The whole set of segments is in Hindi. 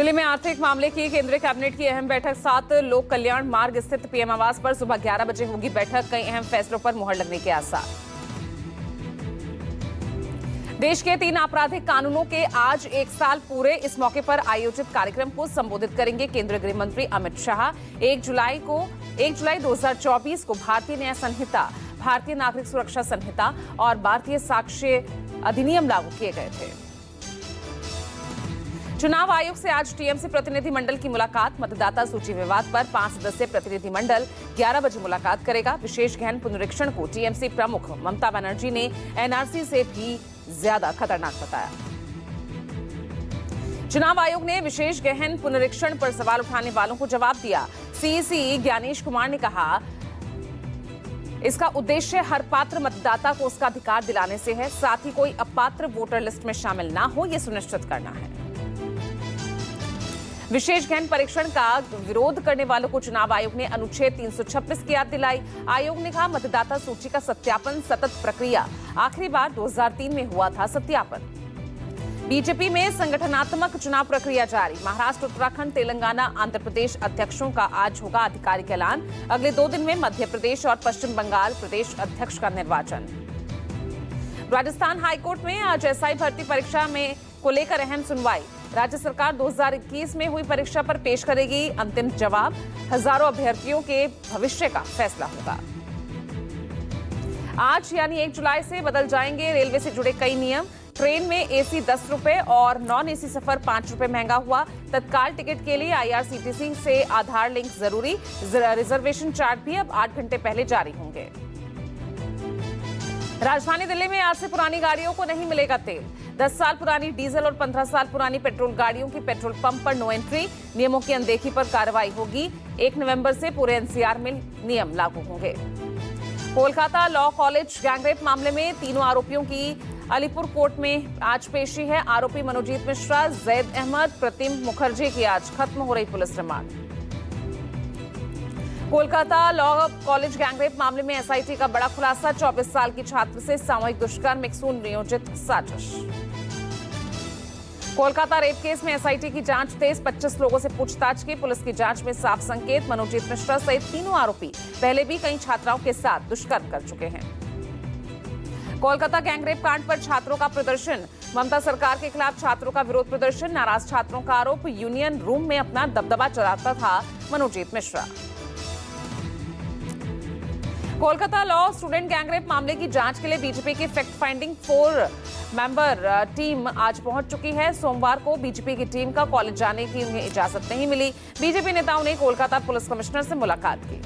दिल्ली में आर्थिक मामले की केंद्रीय कैबिनेट की अहम बैठक 7 लोक कल्याण मार्ग स्थित पीएम आवास पर सुबह 11 बजे होगी बैठक। कई अहम फैसलों पर मुहर लगने के आसार। देश के 3 आपराधिक कानूनों के आज 1 साल पूरे। इस मौके पर आयोजित कार्यक्रम को संबोधित करेंगे केंद्रीय गृह मंत्री अमित शाह। 1 जुलाई 2024 को भारतीय न्याय संहिता, भारतीय नागरिक सुरक्षा संहिता और भारतीय साक्ष्य अधिनियम लागू किए गए थे। चुनाव आयोग से आज टीएमसी प्रतिनिधिमंडल की मुलाकात। मतदाता सूची विवाद पर 5 सदस्यीय प्रतिनिधिमंडल 11 बजे मुलाकात करेगा। विशेष गहन पुनरीक्षण को टीएमसी प्रमुख ममता बनर्जी ने एनआरसी से भी ज्यादा खतरनाक बताया। चुनाव आयोग ने विशेष गहन पुनरीक्षण पर सवाल उठाने वालों को जवाब दिया। सीईसी ज्ञानेश कुमार ने कहा, इसका उद्देश्य हर पात्र मतदाता को उसका अधिकार दिलाने से है, साथ ही कोई अपात्र वोटर लिस्ट में शामिल ना हो, यह सुनिश्चित करना है। विशेष गहन परीक्षण का विरोध करने वालों को चुनाव आयोग ने अनुच्छेद 326 की याद दिलाई। आयोग ने कहा, मतदाता सूची का सत्यापन सतत प्रक्रिया, आखिरी बार 2003 में हुआ था सत्यापन। बीजेपी में संगठनात्मक चुनाव प्रक्रिया जारी। महाराष्ट्र, उत्तराखंड, तेलंगाना, आंध्र प्रदेश अध्यक्षों का आज होगा आधिकारिक ऐलान। अगले 2 दिन में मध्य प्रदेश और पश्चिम बंगाल प्रदेश अध्यक्ष का निर्वाचन। राजस्थान हाईकोर्ट में आज एसआई भर्ती परीक्षा में को लेकर अहम सुनवाई। राज्य सरकार 2021 में हुई परीक्षा पर पेश करेगी अंतिम जवाब। हजारों अभ्यर्थियों के भविष्य का फैसला होगा। आज यानी 1 जुलाई से बदल जाएंगे रेलवे से जुड़े कई नियम। ट्रेन में एसी 10 रुपए और नॉन एसी सफर 5 रुपए महंगा हुआ। तत्काल टिकट के लिए आईआरसीटीसी से आधार लिंक जरूरी। रिजर्वेशन चार्ट भी अब 8 घंटे पहले जारी होंगे। राजधानी दिल्ली में आज से पुरानी गाड़ियों को नहीं मिलेगा तेल। 10 साल पुरानी डीजल और 15 साल पुरानी पेट्रोल गाड़ियों की पेट्रोल पंप पर नो एंट्री। नियमों की अनदेखी पर कार्रवाई होगी। 1 नवंबर से पूरे एनसीआर में नियम लागू होंगे। कोलकाता लॉ कॉलेज गैंगरेप मामले में तीनों आरोपियों की अलीपुर कोर्ट में आज पेशी है। आरोपी मनोजीत मिश्रा, जैद अहमद, प्रतिम मुखर्जी की आज खत्म हो रही police remand. Kolkata law college gangrape मामले में एसआईटी का बड़ा खुलासा। 24 साल की छात्र से सामूहिक दुष्कर्म, एक सुनियोजित साजिश। कोलकाता रेप केस में एसआईटी की जांच तेज। 25 लोगों से पूछताछ की। पुलिस की जांच में साफ संकेत। मनोजीत मिश्रा सहित तीनों आरोपी पहले भी कई छात्राओं के साथ दुष्कर्म कर चुके हैं। कोलकाता गैंगरेप कांड पर छात्रों का प्रदर्शन। ममता सरकार के खिलाफ छात्रों का विरोध प्रदर्शन। नाराज छात्रों का आरोप, यूनियन रूम में अपना दबदबा चलाता था Manojit Mishra. Kolkata law student gangrape मामले की जांच के लिए बीजेपी की फैक्ट फाइंडिंग 4 मेंबर टीम आज पहुंच चुकी है। सोमवार को बीजेपी की टीम का कॉलेज जाने की उन्हें इजाजत नहीं मिली। बीजेपी नेताओं ने कोलकाता पुलिस कमिश्नर से मुलाकात की।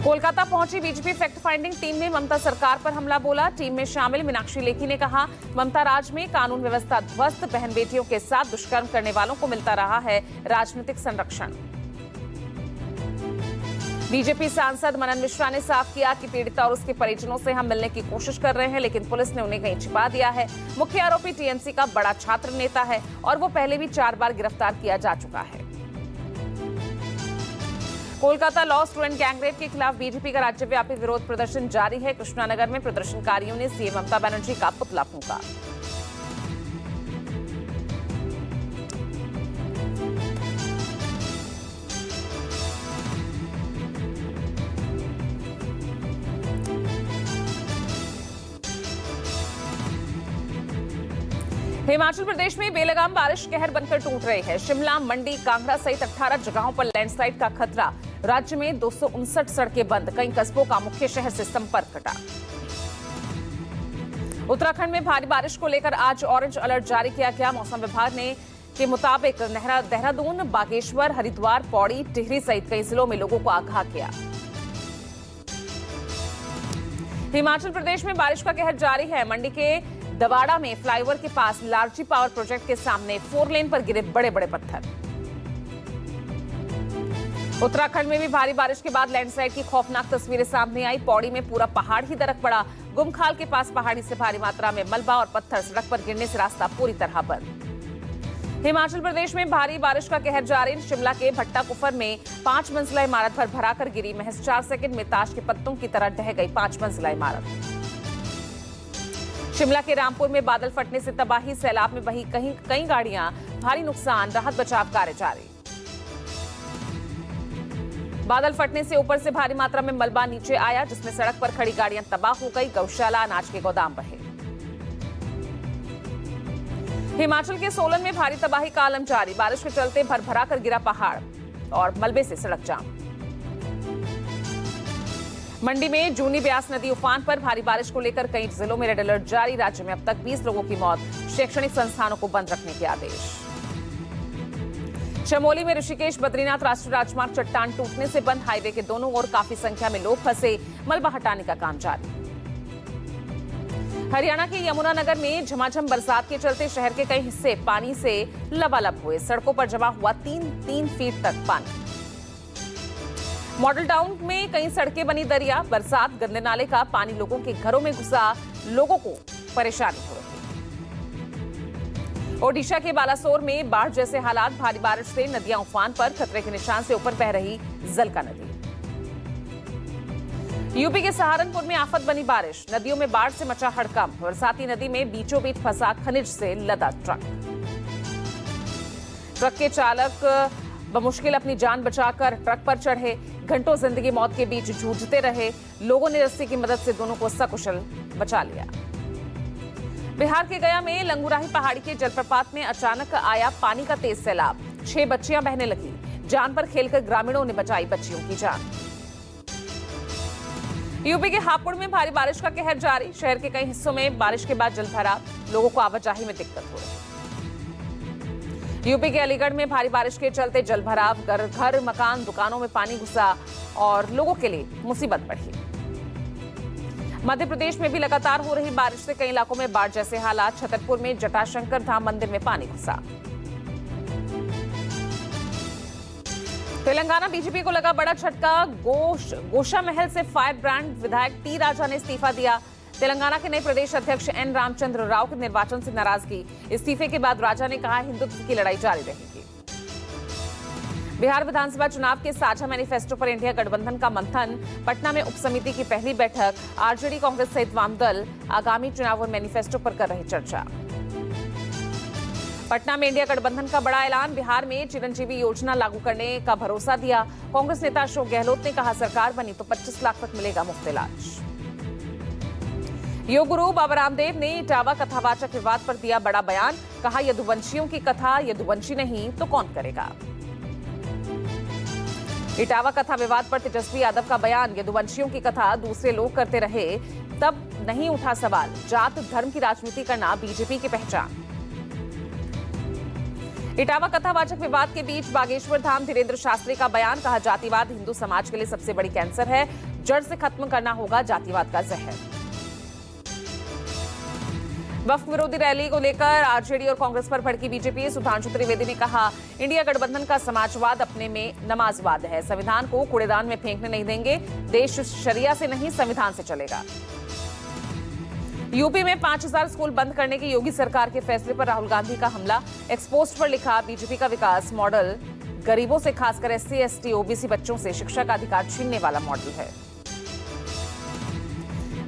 कोलकाता पहुंची बीजेपी फैक्ट फाइंडिंग टीम ने ममता सरकार पर हमला बोला। टीम में शामिल मीनाक्षी लेखी ने कहा, ममता राज में कानून व्यवस्था ध्वस्त, बहन बेटियों के साथ दुष्कर्म करने वालों को मिलता रहा है राजनीतिक संरक्षण। बीजेपी सांसद मनन मिश्रा ने साफ किया कि पीड़िता और उसके परिजनों से हम मिलने की कोशिश कर रहे हैं, लेकिन पुलिस ने उन्हें कहीं छिपा दिया है। मुख्य आरोपी टीएमसी का बड़ा छात्र नेता है और वो पहले भी 4 बार गिरफ्तार किया जा चुका है। कोलकाता लॉ स्टूडेंट गैंगरेप के खिलाफ बीजेपी का राज्यव्यापी विरोध प्रदर्शन जारी है। कृष्णानगर में प्रदर्शनकारियों ने सीएम ममता बनर्जी का पुतला फूंका। हिमाचल प्रदेश में बेलगाम बारिश कहर बनकर टूट रही है। शिमला, मंडी, कांगड़ा सहित 18 जगहों पर लैंडस्लाइड का खतरा। राज्य में 259 सड़कें बंद। कई कस्बों का मुख्य शहर से संपर्क कटा। उत्तराखंड में भारी बारिश को लेकर आज ऑरेंज अलर्ट जारी किया गया। मौसम विभाग ने के मुताबिक देहरादून, बागेश्वर, हरिद्वार, पौड़ी, टिहरी सहित कई जिलों में लोगों को आगाह किया। हिमाचल प्रदेश में बारिश का कहर जारी है। मंडी के दवाड़ा में फ्लाईओवर के पास लालची पावर प्रोजेक्ट के सामने 4 लेन पर गिरे बड़े बड़े पत्थर। उत्तराखंड में भी भारी बारिश के बाद लैंडस्लाइड की खौफनाक तस्वीरें सामने आई। पौड़ी में पूरा पहाड़ ही दरक पड़ा। गुमखाल के पास पहाड़ी से भारी मात्रा में मलबा और पत्थर सड़क पर गिरने से रास्ता पूरी तरह बंद। हिमाचल प्रदेश में भारी बारिश का कहर जारी। शिमला के भट्टा कुफर में 5 मंजिला इमारत पर भराकर गिरी। महज 4 सेकंड में ताश के पत्तों की तरह ढह गई 5 मंजिला इमारत। शिमला के रामपुर में बादल फटने से तबाही। सैलाब में बही कई गाड़ियां भारी नुकसान, राहत बचाव कार्य जारी। बादल फटने से ऊपर से भारी मात्रा में मलबा नीचे आया, जिसमें सड़क पर खड़ी गाड़ियां तबाह हो गई, गौशाला, अनाज के गोदाम बहे। हिमाचल के सोलन में भारी तबाही का आलम जारी, बारिश के चलते भरभरा कर गिरा पहाड़ और मलबे से सड़क जाम। मंडी में जूनी ब्यास नदी उफान पर, भारी बारिश को लेकर कई जिलों में रेड अलर्ट जारी, राज्य में अब तक 20 लोगों की मौत, शैक्षणिक संस्थानों को बंद रखने के आदेश। चमोली में ऋषिकेश बद्रीनाथ राष्ट्रीय राजमार्ग चट्टान टूटने से बंद, हाईवे के दोनों ओर काफी संख्या में लोग फंसे, मलबा हटाने का काम जारी। हरियाणा के यमुनानगर में झमाझम बरसात के चलते शहर के कई हिस्से पानी से लबालब हुए, सड़कों पर जमा हुआ 3 फीट तक पानी। मॉडल टाउन में कई सड़कें बनी दरिया, बरसात गंदे नाले का पानी लोगों के घरों में घुसा, लोगों को परेशानी हो रही। ओडिशा के बालासोर में बाढ़ जैसे हालात, भारी बारिश से नदियां उफान पर, खतरे के निशान से ऊपर बह रही जलका नदी। यूपी के सहारनपुर में आफत बनी बारिश, नदियों में बाढ़ से मचा हड़कंप, बरसाती नदी में बीचों बीच फंसा खनिज से लदा ट्रक के चालक बमुश्किल अपनी जान बचाकर ट्रक पर चढ़े, घंटों जिंदगी मौत के बीच जूझते रहे, लोगों ने रस्सी की मदद से दोनों को सकुशल बचा लिया। बिहार के गया में लंगूराही पहाड़ी के जलप्रपात में अचानक आया पानी का तेज सैलाब, 6 बच्चियां बहने लगी, जान पर खेलकर ग्रामीणों ने बचाई बच्चियों की जान। यूपी के हापुड़ में भारी बारिश का कहर जारी, शहर के कई हिस्सों में बारिश के बाद जलभराव, लोगों को आवाजाही में दिक्कत हो रही। यूपी के अलीगढ़ में भारी बारिश के चलते जलभराव, घर, मकान, दुकानों में पानी घुसा और लोगों के लिए मुसीबत बढ़ी। मध्य प्रदेश में भी लगातार हो रही बारिश से कई इलाकों में बाढ़ जैसे हालात, छतरपुर में जटाशंकर धाम मंदिर में पानी घुसा। तेलंगाना बीजेपी को लगा बड़ा झटका, गोशा महल से फायर ब्रांड विधायक टी राजा ने इस्तीफा दिया। तेलंगाना के नए प्रदेश अध्यक्ष एन रामचंद्र राव के निर्वाचन से नाराजगी, इस्तीफे के बाद राजा ने कहा हिंदुत्व की लड़ाई जारी रहेगी। बिहार विधानसभा चुनाव के साझा मैनिफेस्टो पर इंडिया गठबंधन का मंथन, पटना में उपसमिति की पहली बैठक, आरजेडी, कांग्रेस सहित वामदल आगामी चुनाव और मैनिफेस्टो पर कर रहे चर्चा। पटना में इंडिया गठबंधन का बड़ा ऐलान, बिहार में चिरंजीवी योजना लागू करने का भरोसा दिया। कांग्रेस नेता अशोक गहलोत ने कहा सरकार बनी तो 25 लाख तक मिलेगा मुफ्त इलाज। योग गुरु बाबा रामदेव ने इटावा कथावाचक विवाद पर दिया बड़ा बयान, कहा यदुवंशियों की कथा यदुवंशी नहीं तो कौन करेगा। इटावा कथा विवाद पर तेजस्वी यादव का बयान, यदुवंशियों की कथा दूसरे लोग करते रहे तब नहीं उठा सवाल, जात धर्म की राजनीति करना बीजेपी की पहचान। इटावा कथावाचक विवाद के बीच बागेश्वर धाम धीरेन्द्र शास्त्री का बयान, कहा जातिवाद हिंदू समाज के लिए सबसे बड़ी कैंसर है, जड़ से खत्म करना होगा जातिवाद का जहर। वक्फ विरोधी रैली को लेकर आरजेडी और कांग्रेस पर भड़की बीजेपी, सुधांशु त्रिवेदी ने कहा इंडिया गठबंधन का समाजवाद अपने में नमाजवाद है, संविधान को कूड़ेदान में फेंकने नहीं देंगे, देश शरिया से नहीं संविधान से चलेगा। यूपी में 5000 स्कूल बंद करने की योगी सरकार के फैसले पर राहुल गांधी का हमला, एक्सपोस्ट पर लिखा बीजेपी का विकास मॉडल गरीबों से खासकर एससी, एसटी, ओबीसी बच्चों से शिक्षा का अधिकार छीनने वाला मॉडल है।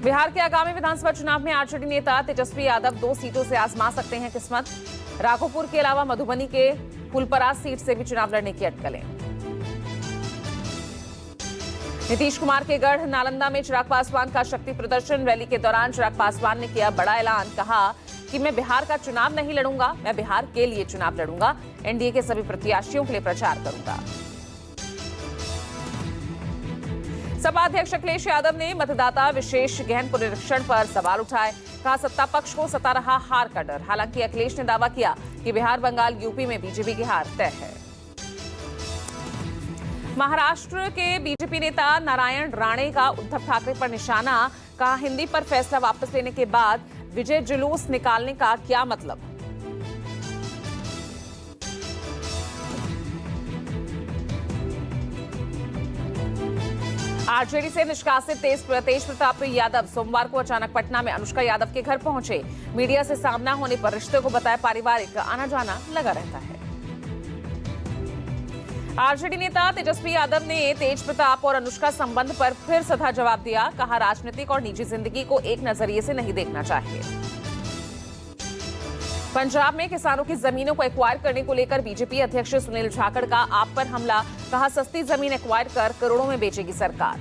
बिहार के आगामी विधानसभा चुनाव में आरजेडी नेता तेजस्वी यादव 2 सीटों से आजमा सकते हैं किस्मत, राघोपुर के अलावा मधुबनी के फुलपरास सीट से भी चुनाव लड़ने की अटकलें। नीतीश कुमार के गढ़ नालंदा में चिराग पासवान का शक्ति प्रदर्शन, रैली के दौरान चिराग पासवान ने किया बड़ा ऐलान, कहा कि मैं बिहार का चुनाव नहीं लड़ूंगा, मैं बिहार के लिए चुनाव लड़ूंगा, एनडीए के सभी प्रत्याशियों के लिए प्रचार करूंगा। सपा अध्यक्ष अखिलेश यादव ने मतदाता विशेष गहन पुनरीक्षण पर सवाल उठाए, कहा सत्ता पक्ष को सता रहा हार का डर। हालांकि अखिलेश ने दावा किया कि बिहार, बंगाल, यूपी में बीजेपी की हार तय है। महाराष्ट्र के बीजेपी नेता नारायण राणे का उद्धव ठाकरे पर निशाना, कहा हिंदी पर फैसला वापस लेने के बाद विजय जुलूस निकालने का क्या मतलब। आरजेडी से निष्कासित तेज प्रताप यादव सोमवार को अचानक पटना में अनुष्का यादव के घर पहुंचे, मीडिया से सामना होने पर रिश्ते को बताया पारिवारिक, आना जाना लगा रहता है। आरजेडी नेता तेजस्वी यादव ने तेज प्रताप और अनुष्का संबंध पर फिर सधा जवाब दिया, कहा राजनीतिक और निजी जिंदगी को एक नजरिए से नहीं देखना चाहिए। पंजाब में किसानों की जमीनों को एक्वायर करने को लेकर बीजेपी अध्यक्ष सुनील जाखड़ का आप पर हमला। कहा, सस्ती जमीन एक्वायर कर करोड़ों में बेचेगी सरकार।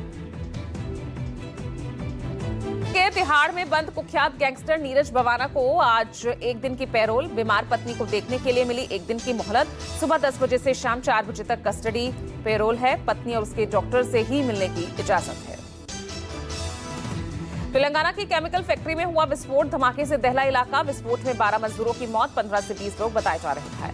के तिहाड़ में बंद कुख्यात गैंगस्टर नीरज बवाना को आज एक दिन की पैरोल। बीमार पत्नी को देखने के लिए मिली एक दिन की मोहलत। सुबह 10 बजे से शाम 4 बजे तक कस्टडी पैरोल है। पत्नी और उसके डॉक्टर से ही मिलने की इजाजत है। तेलंगाना की केमिकल फैक्ट्री में हुआ विस्फोट। धमाके से दहला इलाका। विस्फोट में 12 मजदूरों की मौत, 15 से 20 लोग बताए जा रहे हैं।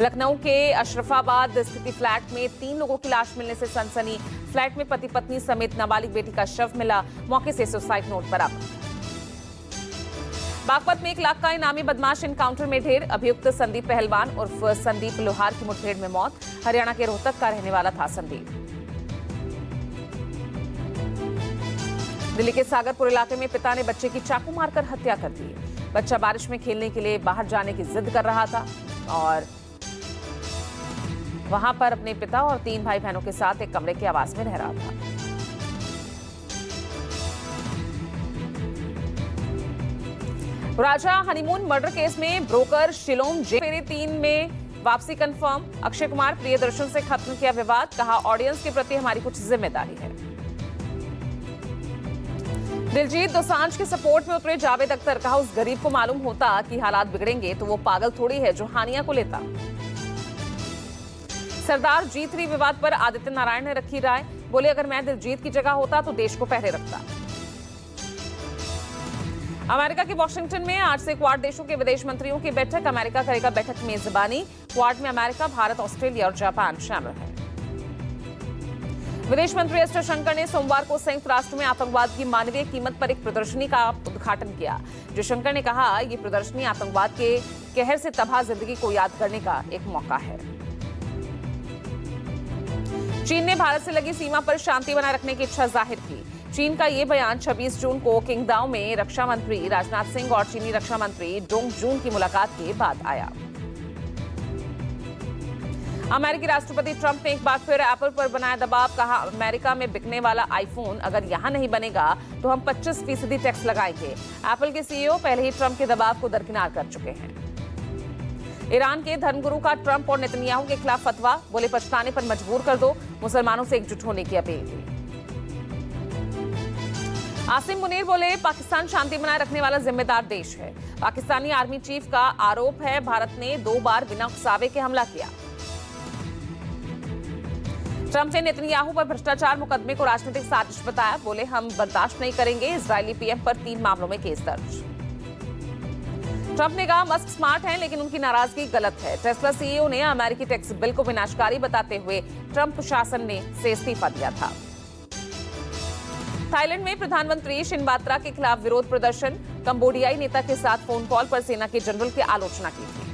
लखनऊ के अशरफाबाद स्थित फ्लैट में 3 लोगों की लाश मिलने से सनसनी। फ्लैट में पति पत्नी समेत नाबालिग बेटी का शव मिला। मौके से सुसाइड नोट बरामद। बागपत में 1 लाख का इनामी बदमाश एनकाउंटर में ढेर। अभियुक्त संदीप पहलवान उर्फ संदीप लोहार की मुठभेड़ में मौत। हरियाणा के रोहतक का रहने वाला था संदीप। दिल्ली के सागरपुर इलाके में पिता ने बच्चे की चाकू मारकर हत्या कर दी। बच्चा बारिश में खेलने के लिए बाहर जाने की जिद कर रहा था और वहां पर अपने पिता और 3 भाई बहनों के साथ एक कमरे के आवास में रह रहा था। राजा हनीमून मर्डर केस में ब्रोकर शिलोंग जेल। फेरे 3 में वापसी कंफर्म। अक्षय कुमार प्रियदर्शन से खत्म किया विवाद। कहा, ऑडियंस के प्रति हमारी कुछ जिम्मेदारी है। दिलजीत दोसांझ के सपोर्ट में उतरे जावेद अख्तर। कहा, उस गरीब को मालूम होता कि हालात बिगड़ेंगे तो वो पागल थोड़ी है जो हानिया को लेता। सरदार G3 विवाद पर आदित्य नारायण ने रखी राय। बोले, अगर मैं दिलजीत की जगह होता तो देश को पहले रखता। अमेरिका के वॉशिंगटन में आज से क्वाड देशों के विदेश मंत्रियों की बैठक। अमेरिका करेगा बैठक मेजबानी। क्वाड में अमेरिका, भारत, ऑस्ट्रेलिया और जापान शामिल है। विदेश मंत्री एस जयशंकर ने सोमवार को संयुक्त राष्ट्र में आतंकवाद की मानवीय कीमत पर एक प्रदर्शनी का उद्घाटन किया। जयशंकर ने कहा, यह प्रदर्शनी आतंकवाद के कहर से तबाह जिंदगी को याद करने का एक मौका है। चीन ने भारत से लगी सीमा पर शांति बनाए रखने की इच्छा जाहिर की। चीन का यह बयान 26 जून को किंगदाओ में रक्षा मंत्री राजनाथ सिंह और चीनी रक्षा मंत्री डोंग जून की मुलाकात के बाद आया। अमेरिकी राष्ट्रपति ट्रंप ने एक बार फिर एप्पल पर बनाया दबाव। कहा, अमेरिका में बिकने वाला आईफोन अगर यहां नहीं बनेगा तो हम 25% टैक्स लगाएंगे। एप्पल के सीईओ पहले ही ट्रंप के दबाव को दरकिनार कर चुके हैं। ईरान के धर्मगुरु का ट्रंप और नेतन्याहू के खिलाफ फतवा। बोले, पछताने पर मजबूर कर दो। मुसलमानों से एकजुट होने की अपील की। आसिम मुनीर बोले, पाकिस्तान शांति बनाए रखने वाला जिम्मेदार देश है। पाकिस्तानी आर्मी चीफ का आरोप है भारत ने 2 बार बिना उकसावे के हमला किया। ट्रंप ने नेतन्याहू पर भ्रष्टाचार मुकदमे को राजनीतिक साजिश बताया। बोले, हम बर्दाश्त नहीं करेंगे। इजरायली पीएम पर 3 मामलों में केस दर्ज। ट्रंप ने कहा, मस्क स्मार्ट हैं लेकिन उनकी नाराजगी गलत है। टेस्ला सीईओ ने अमेरिकी टैक्स बिल को विनाशकारी बताते हुए ट्रंप प्रशासन से इस्तीफा दिया था। थाईलैंड में प्रधानमंत्री शिनबात्रा के खिलाफ विरोध प्रदर्शन। कंबोडियाई नेता के साथ फोन कॉल पर सेना के जनरल की आलोचना की थी।